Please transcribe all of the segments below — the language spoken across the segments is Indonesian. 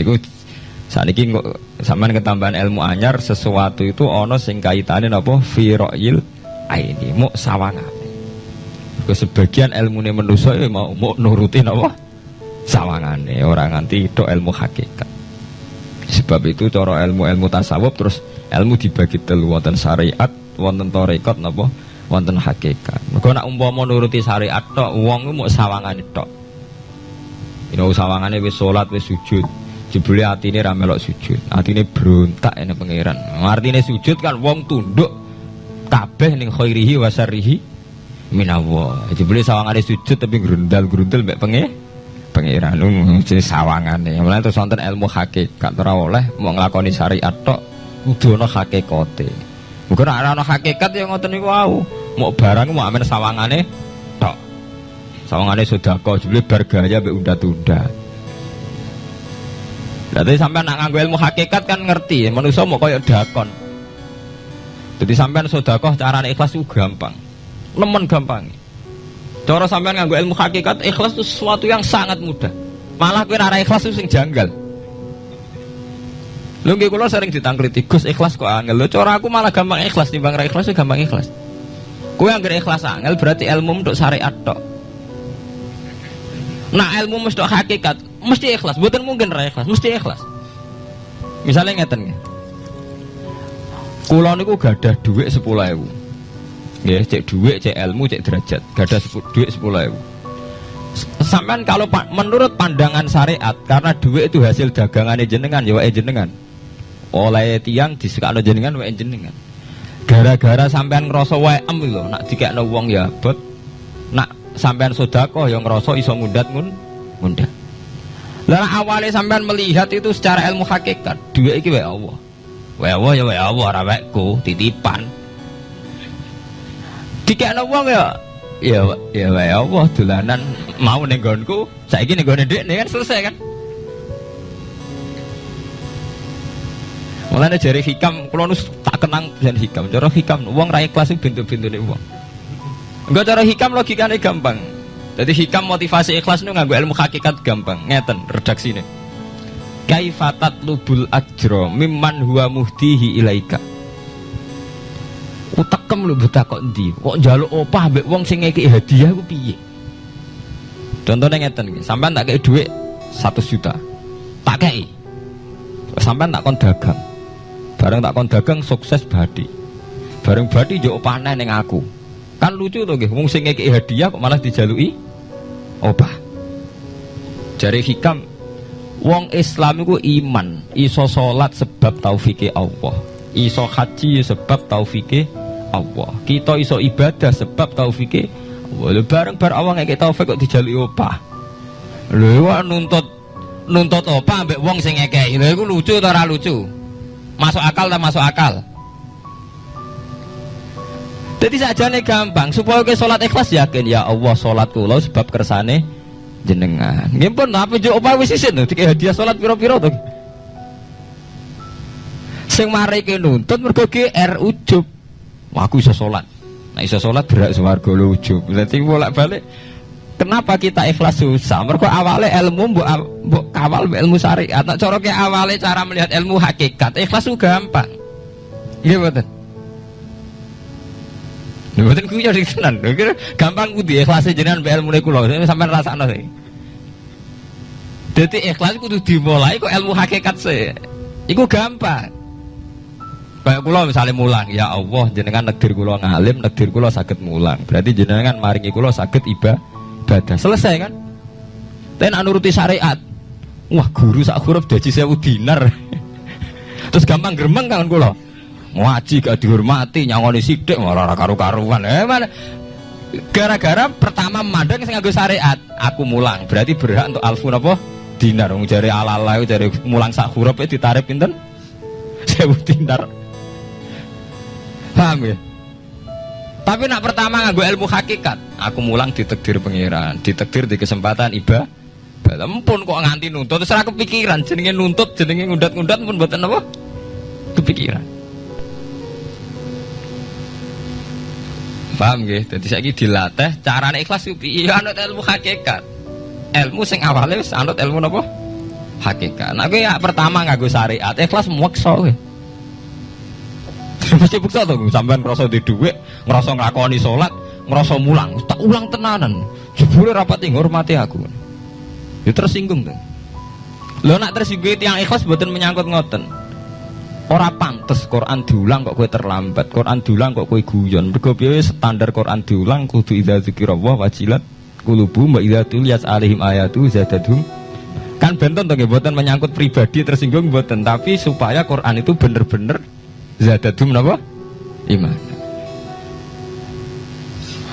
Iku saniki sampean ketambahan ilmu anyar sesuatu itu ana sing kaitane napa fi ra'il aini muk sawangane. Ke sebagian ilmune manusa ya mau nuruti napa sawangane ora nganti tok ilmu hakikat. Sebab itu cara ilmu-ilmu tasawuf terus ilmu dibagi telu wonten syariat, wonten tarekat napa wonten hakikat. Mergo nek umpama nuruti syariat tok wong muk sawangane tok. Ino sawangane wis salat wis sujud. Jebule atine ra melok sujud. Atine brontak ene pangeran. Artine sujud kan wong tunduk kabeh ning khairihi wa syarrihi minallah. Jebule sawangane sujud tapi grundal-grundel mek pangeran jenis sawangane. Mulane terus wonten ilmu hakikat ora oleh mau nglakoni syariat tok kudu ana hakikate. Muga nek ana hakikat ya ngoten niku wau. Mau barang mau amen sawangane tok. Sawangane sedekah jebule bar gaya mek unda-unda. Lah tapi sampean nak nganggo ilmu hakikat kan ngerti, manusa mau kaya dakon. Jadi sampean sedekah carane ikhlas itu gampang. Nemen gampang. Cara sampean nganggo ilmu hakikat ikhlas itu sesuatu yang sangat mudah. Malah kowe ora ikhlas itu sing janggal. Lho nggih kula sering ditangkliti, Gus ikhlas kok angel. Lho cara aku malah gampang ikhlas timbang ra ikhlas gampang ikhlas. Kowe anggere ikhlas angel berarti ilmu untuk syariat tok. Nah ilmu mesti hakikat, mesti ikhlas. Mboten mungkin ra ikhlas, mesti ikhlas. Misalnya ngeten nggih. Kula niku gadah dhuwit 10.000. Nggih, cek dhuwit, cek ilmu, cek derajat. Gadah dhuwit 10.000. Sampean kalau menurut pandangan syariat, karena dhuwit itu hasil dagangane jenengan, ya wae jenengan. Oleh tiyang disekakno jenengan wae jenengan. Gara-gara sampean ngrasa wae lho, nak dikekno wong ya abot. Nak sampean sedekah ya ngrasa iso ngundat. Lah awale sampean melihat itu secara ilmu hakikat, dhuwit iki wae Allah. Wae Allah ya wae Allah ora waeku, titipan. Dikekno wong ya wae Allah dolanan mau ning nggonku, saiki ning nggone ndekne kan selesai kan. Mulane jare hikam kula nu tak kenang jan hikam. Cara hikam wong ra ikhlas bintu-bintune wong. Enggak cara hikam logikane gampang. Jadi hikam motivasi ikhlas nu nganggo ilmu hakikat gampang. Ngeten redaksine. Kaifatat lubul ajra mimman huwa muhdihi ilaika. Utekem lho buta kok endi? Kok njaluk opah mbek wong sing ngekeki hadiah ku piye? Contohnya ngeten iki, sampean tak kei dhuwit 100 juta. Tak kei. Sampean tak kon dagang. Bareng tak kon dagang sukses badi. Bareng badi yo opahne ning aku. Kan lucu to nggih, wong sing ngekeki hadiah kok malah dijaluki opah. Jare hikam wong Islam iku iman, iso salat sebab taufike Allah. Iso haji sebab taufike Allah. Kita iso ibadah sebab taufike Allah. Lho bareng-bareng Allah ngekeki taufik kok dijaluki opah. Lho nuntut opah ambek wong sing ngekeki. Lha iku lucu ta ora lucu? Masuk akal ta masuk akal? Jadi sajane gampang supaya ke salat ikhlas yakin ya Allah salat kula sebab kersane jenengan. Nggih pun apa njuk opah wis isin to dikek hadiah salat pira-pira to. Sing marike nuntut mergo GR ujub. Wah, aku iso salat. Nek iso salat berak swarga lho ujub. Dadi bolak-balik kenapa kita ikhlas susah? Mergo awale ilmu mbok kawal ilmu syariat. Nek cara ke awale cara melihat ilmu hakikat ikhlas ku gampang. Nggih mboten. Mboten ku yo tenan. Gampang kudu ikhlas jenengan mbek ilmune kula. Sampeyan rasakno sih. Dadi ikhlas kudu dimulai kok ilmu hakikat sih. Iku gampang. Kayak kula misalnya mulang, ya Allah jenengan negdir kula ngalim, negdir kula saged mulang. Berarti jenengan maringi kula saged ibadah. Selesai kan? Tapi nek nuruti syariat. Wah, guru sak huruf daji 1000 dinar. Terus gampang gremeng kan kula. Ngaji gak dihormati, nyangoni sithik ora karu-karuan. Mana? Gara-gara pertama mandang sing nganggo syariat, aku mulang. Berarti berhak untuk alfun apa? Dinar. Wong jare ala-ala jare mulang sak huruf ditarif pinten? 1000 dinar. Paham ya? Tapi nak pertama nganggo ilmu hakikat, aku mulang ditakdir pangeran, ditakdir di kesempatan ibadah. Ampun kok nganti nuntut, terus ora kepikiran jenenge nuntut, jenenge ngundat-ngundat pun mboten apa? Kepikiran. Paham nggih? Dadi saiki dilatih carane ikhlas ku piye anut ilmu hakikat. Ilmu sing awale wis anut ilmu napa? hakikat. Nah, ya pertama nganggo syariat, ikhlas meksa kowe. Mesti buksa to, sampean ngrasa di dhuwit, ngrasa nglakoni salat, ngrasa mulang, tak ulang tenanan. Jebule rapati ngurmati aku. Ya tersinggung to. Lho nak tersinggung tiyang ikhlas mboten menyangkut ngoten. Ora pantes Quran diulang kok kowe terlambat, Quran diulang kok kowe guyon. Mergo piye standar Quran diulang kudu idza dzikrullah wajilat qulubuhum wa idza tuliyat alaihim ayatu zadatuhum. Kan benten to nggih mboten menyangkut pribadi tersinggung mboten, tapi supaya Quran itu bener-bener zadatuhum napa? Iman.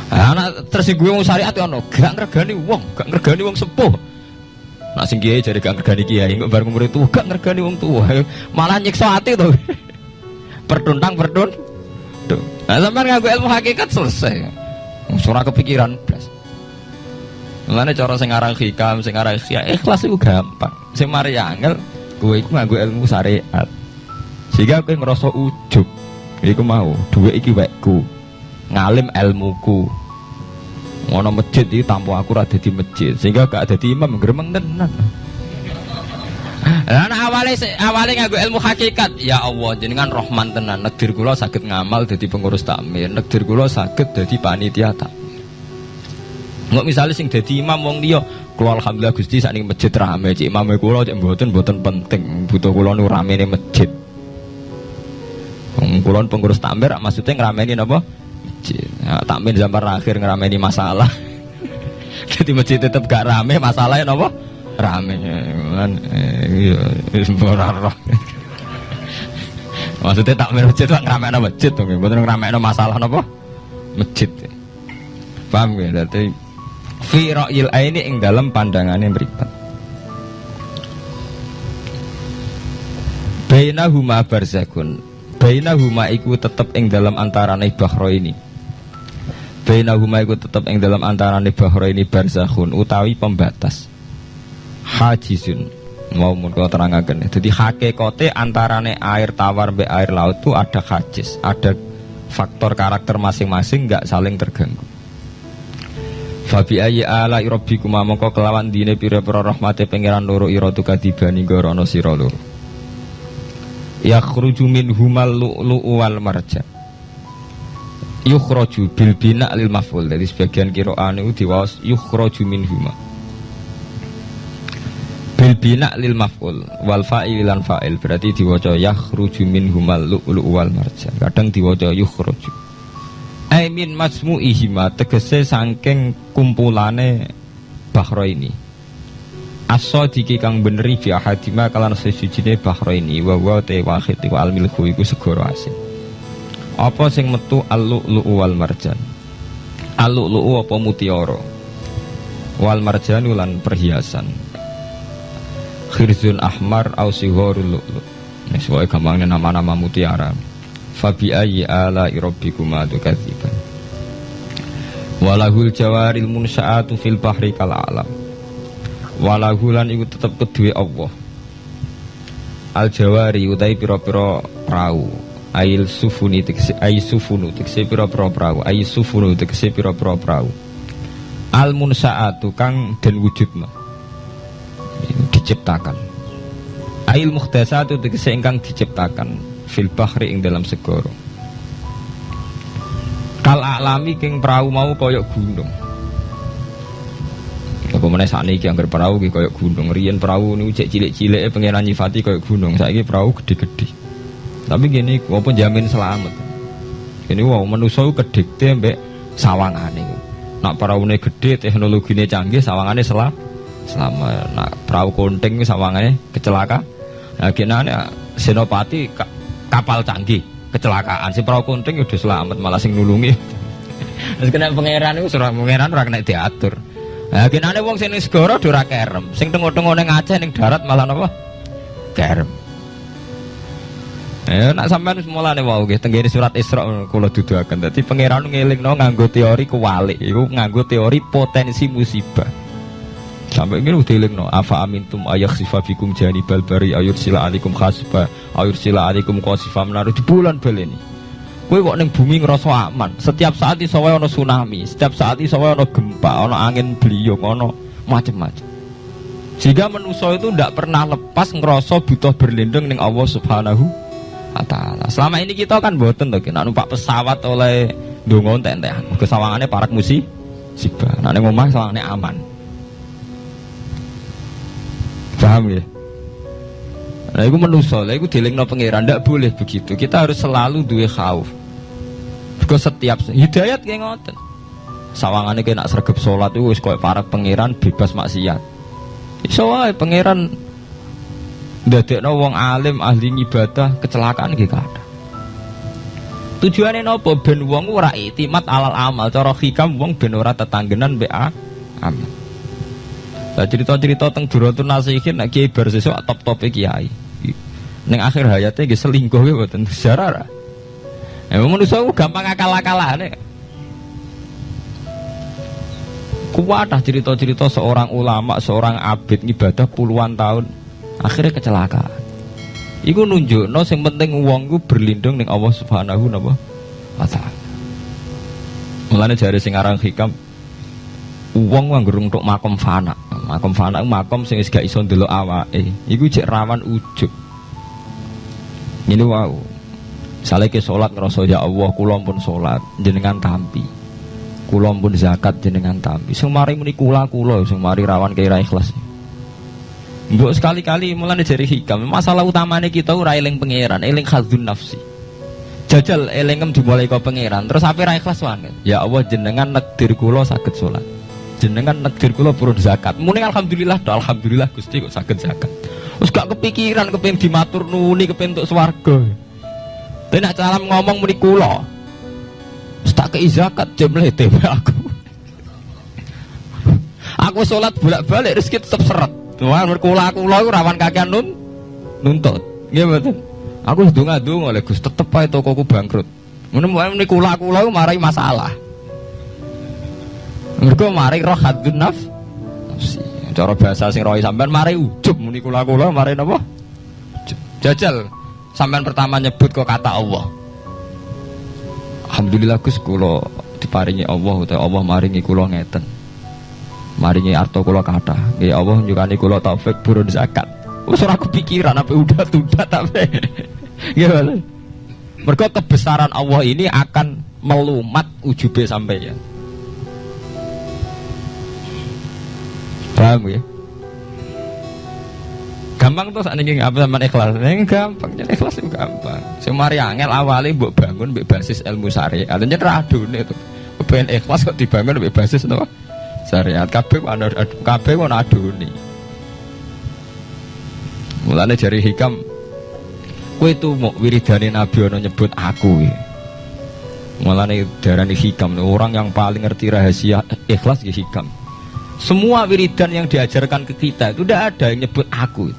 Anak tersinggung syariat ono, gak ngregani wong sepuh. Nak sing kiai jare gak ngergani kiai, kok bareng umur itu gak ngergani wong tua, malah nyiksa ati to. Perdun. Nah, sampean nganggo ilmu hakikat selesai. Ora kepikiran blas. Mulane cara sing aran hikam, sing aran ikhlas iku gampang. Sing mari angel kowe iku nganggo ilmu syariat. Sehingga kowe ngrasa ujug. Iku mau, dhuwit iki wekku. Ngalim ilmuku. Ngono masjid iki tanpa aku ora dadi masjid, sehingga gak dadi imam gremeng tenan. Lah awale nganggo ilmu hakikat, ya Allah jenengan Rahman tenan, negdir kula saged ngamal dadi pengurus takmir, negdir kula saged dadi panitia takmir. Engko misale sing dadi imam wong liya, kula alhamdulillah Gusti sak ning masjid rame, cik imame kula cek mboten penting, butuh kula nu ramene masjid. Wong kula pengurus takmir maksudnya ngrameni napa? Ya, takmir zaman akhir ngerameni masalah. Jadi masjid tetap gak rame, masalahnya apa? Rame. Maksudnya takmir masjid itu ngerameni masjid, bukan ngerameni masalah apa? Masjid. Paham ya? Jadi fi ra'yil aini ing dalam pandangannya mripat. Bainahuma barzakhun. Bainahuma iku tetep ing dalam antarane bahro ini. Bainahuma iku tetep ing dalam antarane bahro ini barzakhun utawi pembatas. Hajizun. Mau mun kula terangaken. Dadi hakikate antarane air tawar mbek air laut itu ada hajiz, ada faktor karakter masing-masing enggak saling terganggu. Fabi ayyi ala rabbikum mongko kelawan dine pira-pira rahmate pangeran loro ira tu kadibani gorono sira loro. Yakhruju minhumal lu'lu'u wal marjan. Yukhraju bil bina' lil maf'ul. Jadi sebagian qira'ah niku diwaos yukhraju minhuma. Bil bina' lil maf'ul wal fa'il lan fa'il berarti diwaca yakhruju minhumal lu'lu'u wal marjan. Kadang diwaca yukhraju. Ai min majmu'ihima tegese saking kumpulane bahro ini. As-sadiqi kang beneri fi ahadima kalan sesujine bahro ini wa wa te wahid wa al-milhu iku segara asin. Apa sing metu al-lu'lu'u wal marjan? Al-lu'lu'u apa mutiara? Wal marjanu lan perhiasan. Khirzun ahmar au sigharul lu'lu'. Nek wae gampangnya nama-nama mutiara. Fabi ayyi ala rabbikuma tukadziban. Walahul jawaril munsya'atu fil bahri kal alam. Walahulan iku tetep kedue Allah. Al jawari utai pira-pira prau. Ail sufuni tekse ai sufunu tekse pira-pira prau. Ai sufunu tekse pira-pira prau. Al munsaatu kang den wujudna. Diciptakan. Ail muhdasatu tekse ingkang diciptakan fil bahri ing dalam segara. Kal alami king prau mau kaya gunung. Apa meneh sakniki anggere perahu iki kaya gunung. Riyen perahu niku cek cilik-cilike pengenan nyifati kaya gunung. Saiki perahu gede-gede. Tapi gini, apa jamin selamat. Ini wow manusa ku kedikte mbek sawangane. Nak peraune gede, teknologine canggih, sawangane selamat. Nak perahu konting sawangane kecelakaan. Nah genane senopati kapal canggih, kecelakaan. Si perahu konting udah selamat, malah sing nulungi. Terus kena pangeran iku surah pangeran ora kena diatur. Nah, kinane wong sing ning segara ora kerem, sing tengok-tengok ning Aceh ning darat malah napa? Kerem. Nak sampean wis mulane wae nggih tenggene surat Isra kula duduhaken. Dadi pangeran ngelingno nganggo teori kewalik, iku nganggo teori potensi musibah. Sampai ngene dilingno, afa amintum ayakhsifa bikum janibal bari ayursila alaikum khasba, ayursila alaikum qasifa menaru di bulan baleni. Kowe kok ning bumi ngrasa aman. Setiap saat iso wae ana tsunami, setiap saat iso wae ana gempa, ana angin beliung, ana macam-macam. Sehingga manusia itu tidak pernah lepas ngerasa butuh berlindung ning Allah Subhanahu wa taala. Selama ini kita kan boten to nek numpak pesawat oleh ndonga entek-entekan. Mergo sawangane parak musibah. Nek ning omah sawangane aman. Paham ya? Nah, itu manusia, itu dilingno pangeran, tidak boleh begitu. Kita harus selalu duwe khauf. Because setiap hidayat kayak ngoten. Sawangane kayak nak sregep sholat itu wis koyo para pangeran bebas maksiat. Iso wae pangeran ndadekno wong alim ahli ibadah kecelakaan iki kathah. Tujuane napa ben wong ora iktimat alal amal, cara hikam wong ben ora tetanggenan mbek amal. Lah cerita-cerita teng Duratun Nasihin nek kiai bar sesuk top-tope kiai. Ning akhir hayate nggih selingkuh nggih mboten sejarah. Manusia ku gampang akal-akalane. Kuwatah cerita-cerita seorang ulama, seorang abid ibadah puluhan tahun akhirnya kecelakaan. Iku nunjukno sing penting wong ku berlindung ning Allah Subhanahu wa taala. Mulane jare sing aran hikam wong anggur untuk makom fana. Makom fana makom sing wis gak iso ndelok awake. Iku jek rawan ujug. Ngene wae. Misale ke salat ngrasa ya Allah kula pun salat jenengan tampi. Kula pun zakat jenengan tampi. Sing mari muni kula sing mari rawan kira ikhlas. Mbok sekali-kali mulane jari hikam. Masalah utamane kita ora eling pangeran, eling khadzun nafsi. Jajal elingem dimulai kok pangeran, terus ape ra ikhlas wae. Ya Allah jenengan nekdir kula saged salat. Jenengan nekdir kula purun zakat. Muni alhamdulillah Gusti kok saged zakat. Wis gak kepikiran kepengin dimatur nuni kepengin entuk swarga. Tapi nek cara ngomong muni kula. Wis tak kei zakat jemlete aku. Aku salat bolak-balik rezeki tetep seret. Wah kula iku rawan kakean nuntut. Nggih mboten. Aku wis ndonga-ndonga lho Gus tetep ae tokoku bangkrut. Ngono muni kula marai masalah. Mergo mari roh hadun nafsi. Cara bahasa sing rohi sampean mari ujub muni kula mari napa? Jajal sampean pertama nyebut kok kata Allah. Alhamdulillah Gus kula diparingi Allah utawa Allah maringi kula ngeten. Maringi arto kula kathah. Nggih Allah nyukani kula taufik purun zakat. Wis ora kepikiran apa udah tapi. Nggih Mas. Mergo kebesaran Allah ini akan melumat ujube sampeyan. Paham ya? Gampang tuh saat ini apa sama ikhlas? Gampang, jadi ikhlas itu gampang. Semari angel awalnya mbok bangun mbek basis ilmu syariat. Artinya radune itu. Kepen ikhlas kok dibangun mbek basis no? Syariat. Kabeh ana adune. Mulane jari hikam kowe itu mau wiridane Nabi ono nyebut aku ya. Mulane darani hikam orang yang paling ngerti rahasia ikhlas ya hikam. Semua wiridan yang diajarkan ke kita itu tidak ada yang nyebut aku.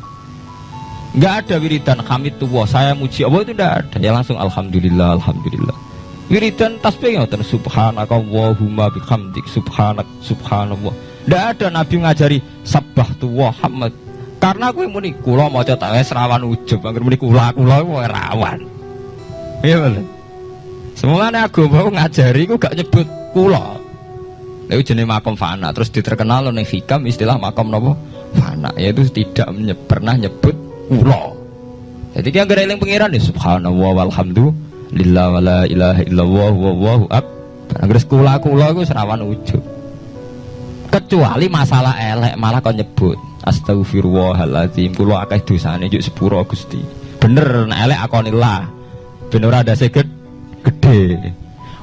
Nggak ada wiridan hamidullah saya muji Allah itu tidak ada. Ya langsung alhamdulillah. Wiridan tasbih ngoten subhanakallahumma bihamdik subhanallah. Tidak ada Nabi ngajari sabbahtuwa hamd. Karena aku muni kula maca tak wis rawan ujub, anggere muni kula rawan. Iya bener. Semulane agama ngajari ku gak nyebut kula. Lalu jenis makom fana, terus diterkenal oleh hikam istilah makom nopo fana, yaitu tidak pernah nyebut kula. Jadi dia nggak eling pangeran ya subhanallah walhamdulillah wala ilaha illallah wallahu akbar. Terus kula itu serawan ujub. Kecuali masalah elek malah kau nyebut astagfirullahaladzim kula akeh dosane juk sepuro Gusti. Bener elek akonillah. Bener ada seged gede.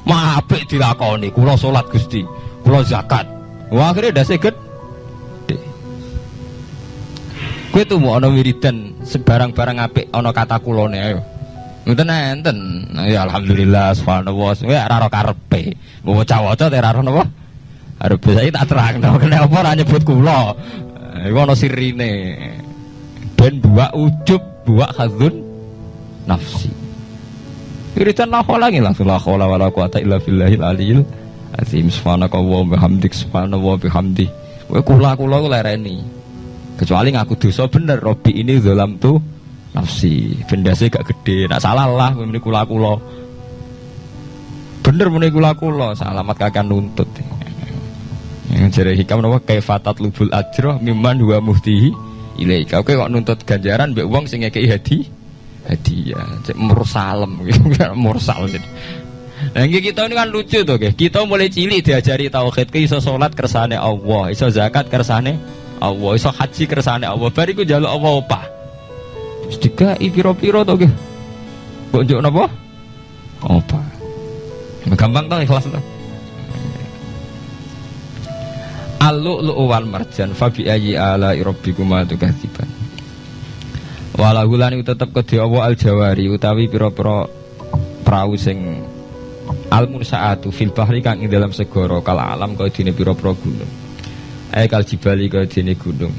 Mah apik dilakoni kula salat Gusti. Kula zakat. Wah akhirnya dasi gede. Kowe tuh mau ana wiridan sebarang-barang apik ana kata kulone ayo. Ngoten enten. Ya alhamdulillah subhanallah. Kowe ora ora karepe. Waca-waca ora ora napa? Arep saiki tak terangno kenapa ora nyebut kula. Iku ana sirine. Ben buak ujub, buak khadzun nafsi. Wiridan la khola langsung la khola wala quwata illa billahil aliyil azim subhanakallah bihamdik subhanallah bihamdi. Kowe kula ku lereni. Kecuali ngaku dosa bener Robi ini zalam tu nafsi. Bendase gak gede. Nak salah lah muni kula. Bener muni kula salamat kakek nuntut. Jare hikam napa kaifatat lubul ajra mimman huwa muhtihi ilaika. Kowe kok nuntut ganjaran mbek wong sing ngekeki hadiah. Cek mursalem mursal. Nah iki kita ini kan lucu to nggih. Kita mulai cilik diajari tauhid, ki iso salat kersane Allah, iso zakat kersane Allah, iso haji kersane Allah. Bariku njaluk apa opah. Wis dikai pira-pira to nggih. Kok njuk napa? Opah. Gampang to ikhlas to. Al-lu'lu'u wal marjan fa bi ayyi ala rabbikuma tukadziban. Walahu lan tetep kedhe Allah al-jawari utawi pira-pira prau sing al-munsaatu fil bahri kang ing dalam segara kal alam kaya dene pira-pira gunung. Kal jibali kaya dene gunung.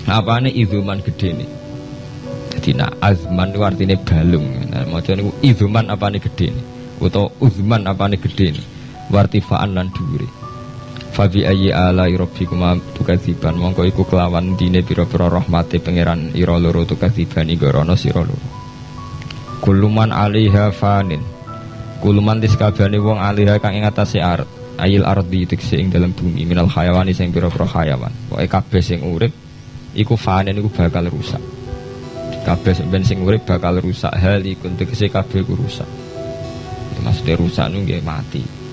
Apane izuman gedene. Dadi nak azman ku artine balung. Nah maca niku izuman apane gedene utawa uzman apane gedene. Wartifaan lan dhuwure. Fabi ayyi ala rabbikuma tukadziban mongko iku kelawan dine pira-pira rahmate pangeran ira loro tukadziban igorono sira loro. Kuluman alaiha fanin. Kuluman diskabane wong alaiha kang ing atase art ayil ardi tekse ing dalam bumi minal hayawani sing pira-pira hayawan. Pokoke kabeh sing urip iku fanin iku bakal rusak. Kabeh sing urip bakal rusak halikun tekse kabeh ku rusak. Maksudnya rusak nu nggih mati.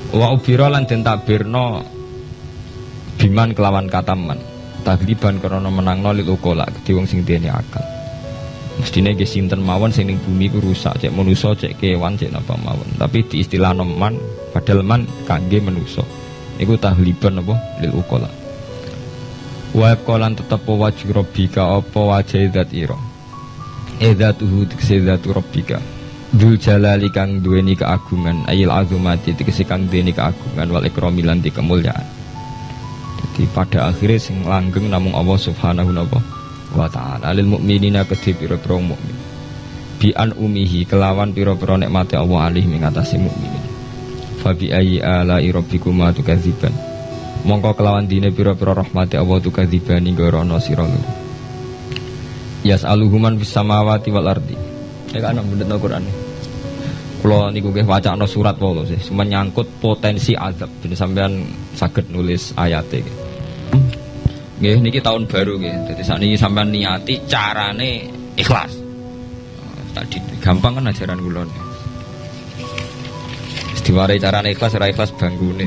Wa ubira lan den tabirna biman kelawan kataman tagliban karena menangno lil ukola kedhi wong sing dene akal. Mestine nggih sinten mawon sing ning bumi ku rusak cek manusa cek kewan cek napa mawon. Tapi di istilah man padahal man kangge manusa. Iku tagliban apa lil ukola. Wa qalan tetep wajh rabbika apa wajh zat ira. Zatuhu tikse rabbika. Dzul jalali kang duweni keagungan ayil azumati tegese kang duweni keagungan wal ikrami lan kemuliaan. Jadi pada akhirnya sing langgeng namung Allah Subhanahu wa ta'ala. Lil mukminina kedhe pira-pira mukmin. Bi an umihi kelawan pira-pira nikmate Allah alih ing atase mukminin. Fa bi ayyi ala rabbikuma tukadziban. Mongko kelawan dine pira-pira rahmate Allah tukadziban ing rono sira loro. Yas'aluhuman bis samawati wal ardi. Ya kan bener Al-Qur'an. Kula niku nggih wacana surat wae sih, menyangkut potensi azab. Jadi sampean saged nulis ayate nggih. Nggih niki tahun baru nggih. Dadi sakniki sampean niati carane ikhlas. Tadi gampang kan ajaran kula. Wis diwarai carane ikhlas ora ikhlas banggune.